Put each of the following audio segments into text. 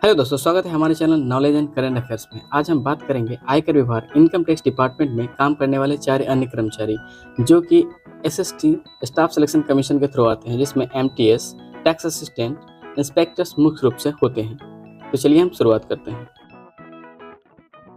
Hello दोस्तों, स्वागत है हमारे channel knowledge and current affairs में। आज हम बात करेंगे आयकर विभाग इनकम टैक्स डिपार्टमेंट में काम करने वाले 4 अन्य कर्मचारी जो कि एसएसटी स्टाफ सिलेक्शन कमीशन के थ्रू आते हैं, जिसमें एमटीएस, टैक्स असिस्टेंट, इंस्पेक्टर्स मुख्य रूप से होते हैं। तो चलिए हम शुरुआत करते हैं,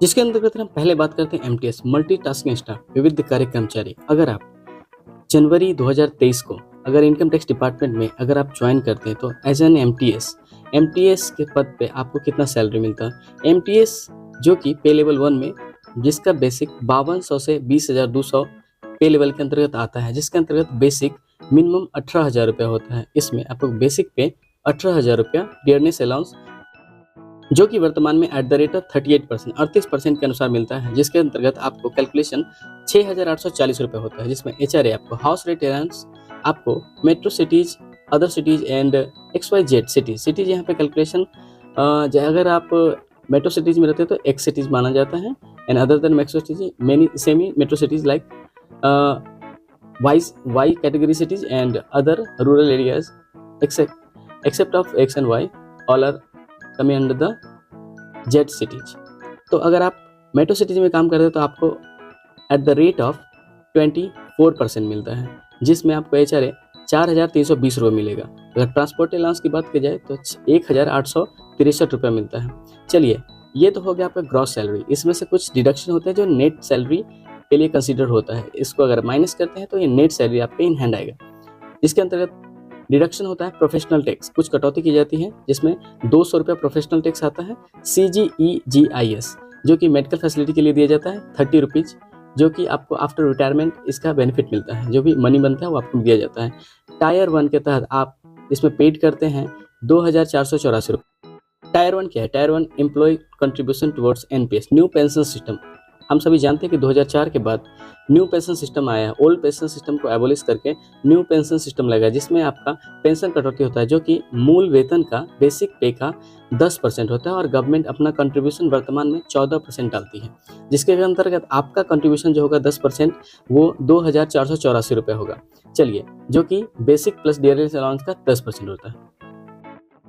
जिसके अंतर्गत हम पहले बात करते हैं एमटीएस मल्टीटास्किंग स्टाफ, विविध कार्य कर्मचारी। अगर आप जनवरी 2023 को अगर इनकम टैक्स डिपार्टमेंट में अगर आप ज्वाइन करते हैं तो एज एन एमटीएस के पद पे आपको कितना सैलरी मिलता है। एमटीएस जो कि पे लेवल 1 में, जिसका बेसिक 5200 से 20,200 पे लेवल के अंतर्गत आता है, जिसके अंतर्गत बेसिक मिनिमम 18,000 रुपया होता है। इसमें आपको बेसिक पे 18,000 रुपया डियरनेस अलाउंस जो कि वर्तमान में एट द रेट ऑफ 38% के अनुसार मिलता है, जिसके अंतर्गत आपको कैलकुलेशन 6,840 रुपये होता है, जिसमें एचआरए आपको हाउस रेंट अलाउंस आपको metro cities, other cities and XYZ cities यहाँ पे कैलकुलेशन अगर आप मेट्रो सिटीज में रहते हैं तो एक्स सिटीज माना जाता है, and other than metro cities many semi metro cities like Y category cities and other rural areas except of X and Y all are coming under the Z cities. तो अगर आप metro cities में काम करते हैं तो आपको at the rate of 24% मिलता है, जिसमें आपको एचआरए 4,320 रुपये मिलेगा। अगर ट्रांसपोर्ट अलाउंस की बात की जाए तो 1,863 रुपये मिलता है। चलिए, ये तो हो गया आपका ग्रॉस सैलरी। इसमें से कुछ डिडक्शन होते हैं जो नेट सैलरी के लिए कंसीडर होता है। इसको अगर माइनस करते हैं तो ये नेट सैलरी आपके इन हैंड आएगा। इसके अंतर्गत डिडक्शन होता है प्रोफेशनल टैक्स, कुछ कटौती की जाती है, जिसमें 200 रुपये प्रोफेशनल टैक्स आता है। CGEGIS जो कि मेडिकल फैसिलिटी के लिए दिया जाता है 30 रुपीज़, जो कि आपको आफ्टर रिटायरमेंट इसका बेनिफिट मिलता है, जो भी मनी बनता है वो आपको दिया जाता है। टायर 1 के तहत आप इसमें पेड करते हैं 2,484 रुपये। टायर 1 क्या है? Tier 1 employ contribution towards NPS new pension system. हम सभी जानते हैं कि 2004 के बाद न्यू पेंशन सिस्टम आया है। ओल्ड पेंशन सिस्टम को एबोलिश करके न्यू पेंशन सिस्टम लगा, जिसमें आपका पेंशन कटौती होता है, जो कि मूल वेतन का बेसिक पे का 10% होता है, और गवर्नमेंट अपना कंट्रीब्यूशन वर्तमान में 14% डालती है, जिसके अंतर्गत आपका कंट्रीब्यूशन जो होगा 10% वो 2,484 रुपये होगा। चलिए, जो कि बेसिक प्लस डियरनेस अलाउंस का 10% होता है।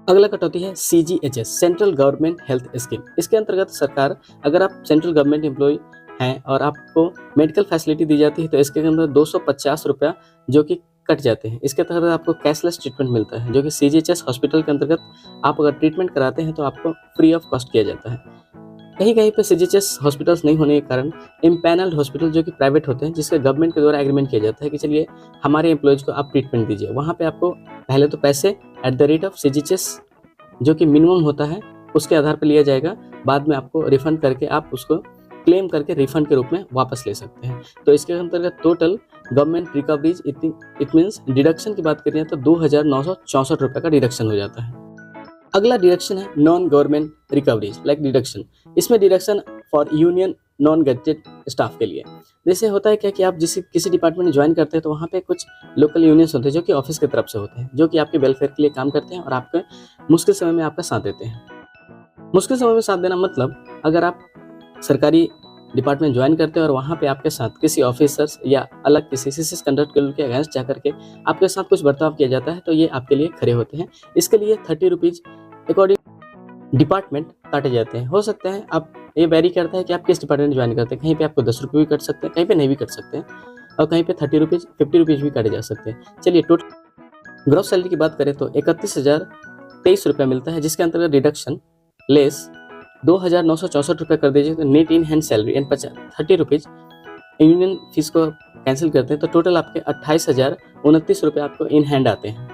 अगला कटौती है CGHS central government health scheme. इसके अंतर्गत सरकार, अगर आप सेंट्रल गवर्नमेंट एम्प्लॉय हैं और आपको मेडिकल फैसिलिटी दी जाती है तो इसके अंदर 250 रुपया जो कि कट जाते हैं। इसके तहत आपको कैशलेस ट्रीटमेंट मिलता है, जो कि CGHS हॉस्पिटल के अंतर्गत आप अगर ट्रीटमेंट कराते हैं तो आपको फ्री ऑफ कॉस्ट किया जाता है। कहीं कहीं पे CGHS हॉस्पिटल्स नहीं होने के कारण इम्पैनल्ड हॉस्पिटल जो कि प्राइवेट होते हैं, जिसके गवर्नमेंट के द्वारा एग्रीमेंट किया जाता है कि चलिए हमारे एम्प्लॉयज़ को आप ट्रीटमेंट दीजिए। वहाँ पे आपको पहले तो पैसे at the rate of CGHS जो कि मिनिमम होता है उसके आधार पर लिया जाएगा, बाद में आपको रिफंड करके आप उसको क्लेम करके रिफंड के रूप में वापस ले सकते हैं। तो इसके अंतर्गत total government recoveries it means deduction की बात करें तो 2,964 रुपये का डिडक्शन हो जाता है। अगला डिडक्शन है non government recoveries like deduction. इसमें deduction for union non gazetted staff के लिए। जैसे होता है क्या कि आप किसी डिपार्टमेंट में ज्वाइन करते हैं तो वहाँ पे कुछ लोकल यूनियंस होते हैं जो कि ऑफिस की तरफ से होते हैं, जो कि आपके वेलफेयर के लिए काम करते हैं और आपके मुश्किल समय में आपका साथ देते हैं। मुश्किल समय में साथ देना मतलब, अगर आप सरकारी डिपार्टमेंट ज्वाइन करते हैं और वहाँ पे आपके साथ किसी ऑफिसर्स या अलग किसी सीसीएस कंडक्ट के अगेंस्ट जा करके आपके साथ कुछ बर्ताव किया जाता है तो ये आपके लिए खड़े होते हैं। इसके लिए 30 रुपीज़ अकॉर्डिंग डिपार्टमेंट काटे जाते हैं। हो सकता है आप, ये वेरी करता है कि आप किस डिपार्टमेंट ज्वाइन करते हैं। कहीं पे आपको 10 रुपये भी कट सकते हैं, कहीं पे नहीं भी कट सकते हैं, और कहीं पे 30 रुपीज़ 50 रुपीज़ भी काटे जा सकते हैं। चलिए, टोटल ग्रॉस सैलरी की बात करें तो 31,023 रुपये मिलता है, जिसके अंतर्गत डिडक्शन लेस 2,964 रुपये कर दीजिए तो net in hand salary and 30 rupees union fees को कैंसिल करते हैं तो टोटल आपके 28,029 रुपये आपको इन हैंड आते हैं।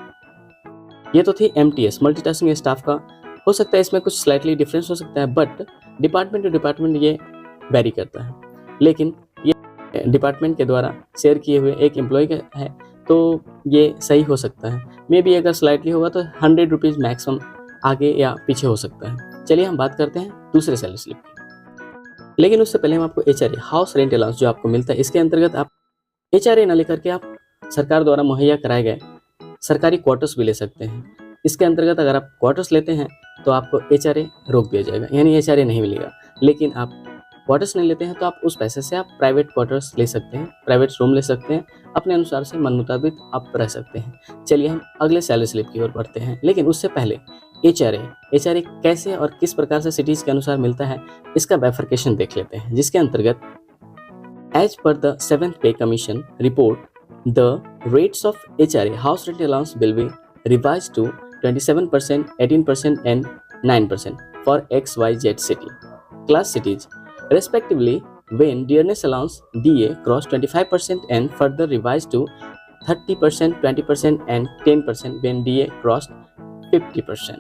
ये तो थी MTS मल्टीटास्किंग स्टाफ का। हो सकता है इसमें कुछ स्लाइटली डिफरेंस हो सकता है, बट डिपार्टमेंट टू डिपार्टमेंट ये वेरी करता है, लेकिन ये डिपार्टमेंट के द्वारा शेयर किए हुए एक एम्प्लॉय का है तो ये सही हो सकता है। मे बी अगर स्लाइटली होगा तो 100 रुपीज़ मैक्सिमम आगे या पीछे हो सकता है। चलिए हम बात करते हैं दूसरे सैलरी स्लिप की, लेकिन उससे पहले हम आपको HRA हाउस रेंट अलाउंस जो आपको मिलता है, इसके अंतर्गत आप HRA ना लेकर के आप सरकार द्वारा मुहैया कराए गए सरकारी क्वार्टर्स भी ले सकते हैं। इसके अंतर्गत अगर आप क्वार्टर्स लेते हैं तो आपको HRA रोक दिया जाएगा, यानी HRA नहीं मिलेगा। लेकिन आप क्वार्टर्स नहीं लेते हैं तो आप उस पैसे से आप प्राइवेट क्वार्टर्स ले सकते हैं, प्राइवेट रूम ले सकते हैं, अपने अनुसार से मन मुताबिक आप रह सकते हैं। चलिए हम अगले सैलरी स्लिप की ओर बढ़ते हैं, लेकिन उससे पहले एच आर ए कैसे और किस प्रकार से सिटीज के अनुसार मिलता है, इसका बाइफरकेशन देख लेते हैं, जिसके अंतर्गत as per the 7th pay commission report the rates of HRA house rent allowance will be revise to 27%, 18% and 9% for XYZ city class cities respectively when dearness allowance DA crossed 25% and further revised to 30%, 20% and 10% when DA crossed 50%।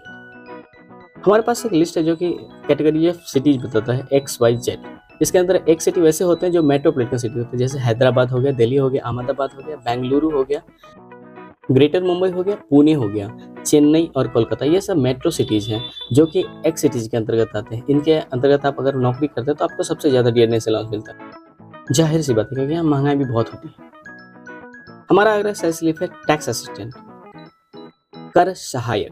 हमारे पास एक list है जो कि category of cities बताता है XYZ। इसके अंदर एक सिटी वैसे होते हैं जो मेट्रोपॉलिटन सिटी होते हैं, जैसे हैदराबाद हो गया, दिल्ली हो गया, अहमदाबाद हो गया, बेंगलुरु हो गया, ग्रेटर मुंबई हो गया, पुणे हो गया, चेन्नई और कोलकाता। ये सब मेट्रो सिटीज हैं जो कि एक्स सिटीज के अंतर्गत आते हैं। इनके अंतर्गत आप अगर नौकरी करते हैं तो आपको सबसे ज़्यादा डियरनेस अलाउंस मिलता है। जाहिर सी बात है क्योंकि यहाँ महंगाई भी बहुत होती है। हमारा अगला सैलरी स्लिप है टैक्स असिस्टेंट, कर सहायक।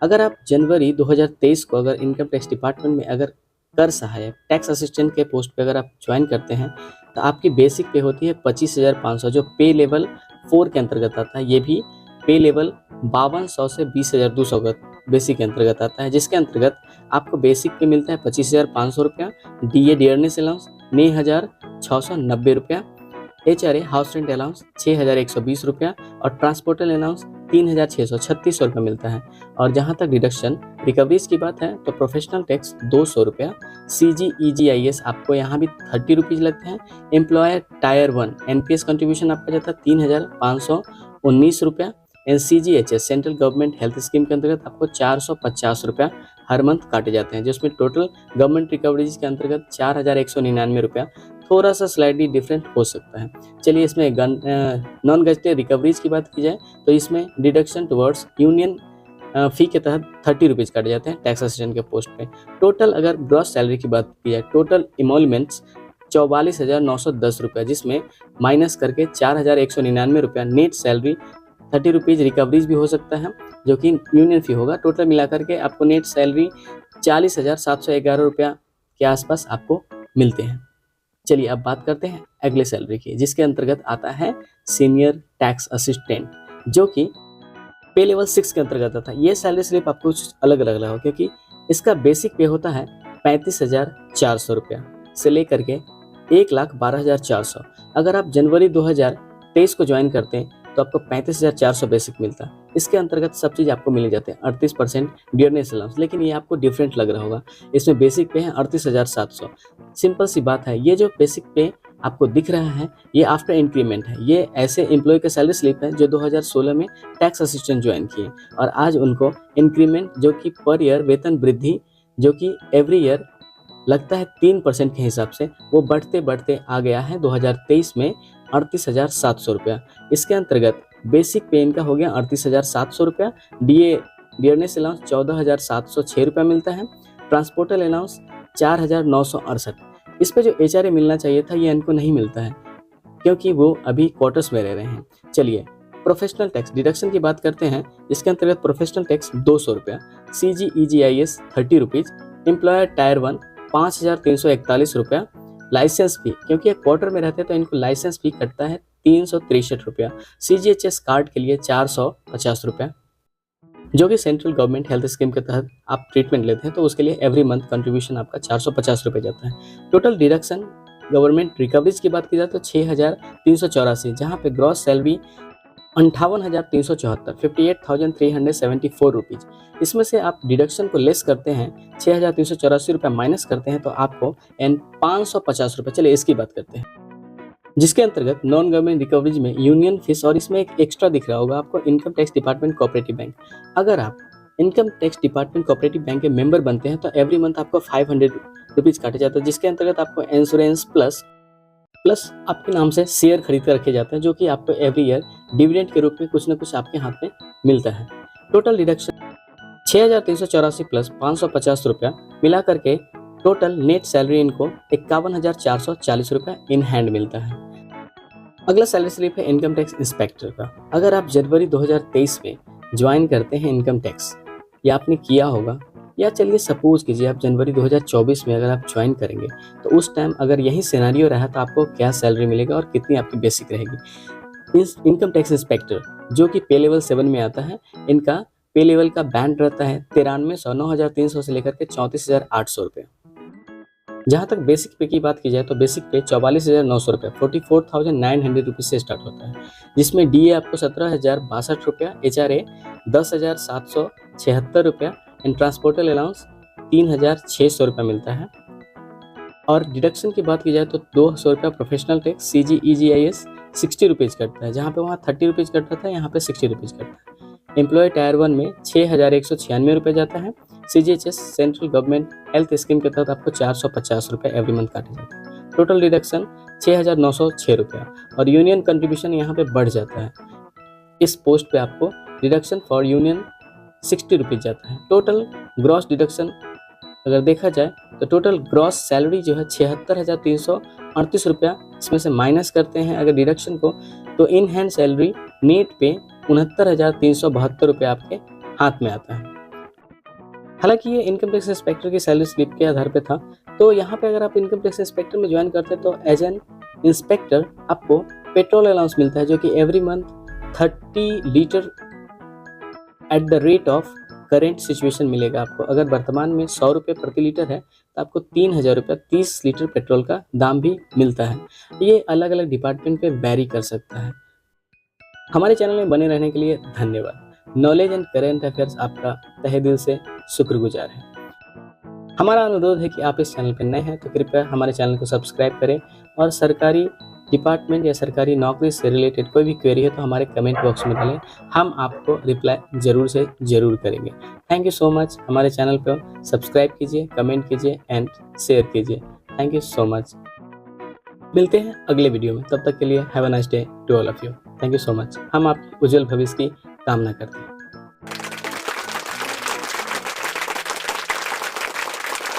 अगर आप जनवरी 2023 को अगर इनकम टैक्स डिपार्टमेंट में अगर कर सहायक टैक्स असिस्टेंट के पोस्ट पे अगर आप ज्वाइन करते हैं तो आपकी बेसिक पे होती है 25,500, जो पे लेवल 4 के अंतर्गत आता है। ये भी पे लेवल 5200 से 20,200 का बेसिक के अंतर्गत आता है, जिसके अंतर्गत आपको बेसिक पे मिलता है 25,500 रुपया, DA डियरनेस अलाउंस 9,690 रुपया, HRA हाउस रेंट अलाउंस 6,120 रुपया और ट्रांसपोर्टल अलाउंस 3,636 रुपया मिलता है। और जहाँ तक डिडक्शन रिकवरीज की बात है तो प्रोफेशनल टैक्स 200 रुपया, CGEGIS आपको यहाँ भी 30 रुपीज़ लगते हैं, एम्प्लॉयर टायर 1 NPS कंट्रीब्यूशन आपका जाता है 3,519 रुपया, CGHS central government health scheme के अंतर्गत आपको 450 रुपया हर मंथ काटे जाते हैं, जिसमें टोटल गवर्नमेंट रिकवरीज के अंतर्गत 4,199 रुपया। थोड़ा सा स्लाइडली डिफरेंट हो सकता है। चलिए इसमें नॉन गजेटेड रिकवरीज की बात की जाए तो इसमें डिडक्शन टुवर्ड्स यूनियन फी के तहत 30 रुपीज़ काटे जाते हैं टैक्स असिस्टेंट के पोस्ट पे। टोटल अगर ग्रॉस सैलरी की बात की जाए, टोटल इमोलमेंट्स 44,910 रुपया, जिसमें माइनस करके 4,199 रुपया नेट सैलरी, 30 रुपीज़ रिकवरीज भी हो सकता है जो कि यूनियन फी होगा। टोटल मिला करके आपको नेट सैलरी 40,711 रुपया के आसपास आपको मिलते हैं। चलिए अब बात करते हैं अगले सैलरी की, जिसके अंतर्गत आता है सीनियर टैक्स असिस्टेंट, जो कि पे लेवल 6 के अंतर्गत आता है। ये सैलरी स्लिप आपको कुछ अलग अलग लगा क्योंकि इसका बेसिक पे होता है 35,400 रुपया से लेकर के 1,12,400। अगर आप जनवरी 2023 को ज्वाइन करते हैं तो आपको 35,400 बेसिक मिलता है। इसके अंतर्गत सब चीज़ आपको मिल जाते हैं, 38% डियरनेस अलाउंस, लेकिन ये आपको डिफरेंट लग रहा होगा। इसमें बेसिक पे है 38,700। सिंपल सी बात है, ये जो बेसिक पे आपको दिख रहा है ये आफ्टर इंक्रीमेंट है। ये ऐसे एम्प्लॉय का सैलरी स्लिप है जो 2016 में टैक्स असिस्टेंट ज्वाइन किए और आज उनको इंक्रीमेंट जो कि पर ईयर वेतन वृद्धि जो कि एवरी ईयर लगता है 3% के हिसाब से, वो बढ़ते बढ़ते आ गया है 2023 में 38,700 रुपया। इसके अंतर्गत बेसिक पे इनका हो गया 38,700 रुपया, डियरनेस अलाउंस 14,706 रुपया मिलता है, ट्रांसपोर्टल अलाउंस 4,968। इस पे जो HRA मिलना चाहिए था ये इनको नहीं मिलता है क्योंकि वो अभी क्वार्टर्स में रह रहे हैं। चलिए प्रोफेशनल टैक्स डिडक्शन की बात करते हैं। इसके अंतर्गत प्रोफेशनल टैक्स 200 रुपया, CGEGIS 30 रुपीज़, एम्प्लॉयर टायर 1 5,341 रुपया, लाइसेंस फी क्योंकि ये क्वार्टर में रहते हैं तो इनको लाइसेंस फी कटता है 363 रुपया, CGHS कार्ड के लिए 450 रुपया, जो कि सेंट्रल गवर्नमेंट हेल्थ स्कीम के तहत आप ट्रीटमेंट लेते हैं तो उसके लिए एवरी मंथ कंट्रीब्यूशन आपका 450 रुपये जाता है। टोटल डिडक्शन गवर्नमेंट रिकवरीज की बात की जाए तो 6,384, जहाँ पे ग्रॉस सैलरी 58,374, 58,374 रुपीज़। इसमें से आप डिडक्शन को लेस करते हैं, 6,384 रुपये माइनस करते हैं तो आपको 550 रुपये। चलिए इसकी बात करते हैं, जिसके अंतर्गत नॉन गवर्नमेंट रिकवरीज में यूनियन फीस और इसमें एक एक्स्ट्रा दिख रहा होगा आपको income tax department cooperative bank. अगर आप income tax department cooperative bank के मेंबर बनते हैं तो एवरी मंथ आपको 500 रुपीज़ काटे जाते हैं, जिसके अंतर्गत आपको इंश्योरेंस प्लस आपके नाम से शेयर खरीद कर रखे जाते हैं जो कि आपको एवरी ईयर डिविडेंड के रूप में कुछ ना कुछ आपके हाथ में मिलता है। टोटल डिडक्शन 6,384 प्लस 550 रुपया मिला करके टोटल नेट सैलरी इनको 51,440 रुपया इन हैंड मिलता है। अगला सैलरी स्लिप है इनकम टैक्स इंस्पेक्टर का। अगर आप जनवरी 2023 में ज्वाइन करते हैं इनकम टैक्स या आपने किया होगा, या चलिए सपोज कीजिए आप जनवरी 2024 में अगर आप ज्वाइन करेंगे तो उस टाइम अगर यही सिनेरियो रहा तो आपको क्या सैलरी मिलेगा और कितनी आपकी बेसिक रहेगी। इस इनकम टैक्स इंस्पेक्टर जो कि पे लेवल 7 में आता है, इनका पे लेवल का बैंड रहता है 9300, 9300 से लेकर के 34,800 रुपये। जहाँ तक बेसिक पे की बात की जाए तो बेसिक पे 44,900 रुपये, 44,900 रुपीज़ से स्टार्ट होता है, जिसमें DA आपको 17,062 रुपया, HRA 10,776 रुपया एंड ट्रांसपोर्टल अलाउंस 3,600 रुपया मिलता है। और डिडक्शन की बात की जाए तो 200 रुपया professional tax CG EGIS 60 rupees कटता है, जहाँ पे वहाँ 30 रुपीज़ कटता था, यहाँ पे 60 रुपीज़ कटता है। एम्प्लॉय टायर 1 में 6,196 रुपये जाता है। CGHS central government health scheme के तहत आपको 450 रुपये एवरी मंथ काटे जाते हैं। टोटल डिडक्शन 6,906 रुपया और यूनियन कंट्रीब्यूशन यहाँ पे बढ़ जाता है। इस पोस्ट पे आपको डिडक्शन फॉर यूनियन 60 रुपीज़ जाता है। टोटल ग्रॉस डिडक्शन अगर देखा जाए तो टोटल ग्रॉस सैलरी जो है 76,338 रुपया, इसमें से माइनस करते हैं अगर डिडक्शन को तो इन हैंड सैलरी नेट पे 69,372 रुपये आपके हाथ में आता है। हालांकि ये इनकम टैक्स इंस्पेक्टर की सैलरी स्लिप के आधार पे था, तो यहाँ पे अगर आप इनकम टैक्स इंस्पेक्टर में ज्वाइन करते हैं तो एज एन इंस्पेक्टर आपको पेट्रोल अलाउंस मिलता है, जो कि every month 30 litre at the rate of current situation मिलेगा आपको। अगर वर्तमान में 100 रुपये प्रति लीटर है तो आपको 3,000 रुपये 30 लीटर पेट्रोल का दाम भी मिलता है। ये अलग अलग डिपार्टमेंट पे वेरी कर सकता है। हमारे चैनल में बने रहने के लिए धन्यवाद। नॉलेज एंड करेंट अफेयर्स आपका तहे दिल से शुक्रगुजार है। हमारा अनुरोध है कि आप इस चैनल पर नए हैं तो कृपया हमारे चैनल को सब्सक्राइब करें और सरकारी डिपार्टमेंट या सरकारी नौकरी से रिलेटेड कोई भी क्वेरी है तो हमारे कमेंट बॉक्स में डालें, हम आपको रिप्लाई ज़रूर से ज़रूर करेंगे। Thank you so much. हमारे चैनल पर सब्सक्राइब कीजिए, कमेंट कीजिए एंड शेयर कीजिए। Thank you so much. मिलते हैं अगले वीडियो में, तब तक के लिए have a nice day to all of you. Thank you so much. हम आपके उज्जवल भविष्य की कामना करते हैं।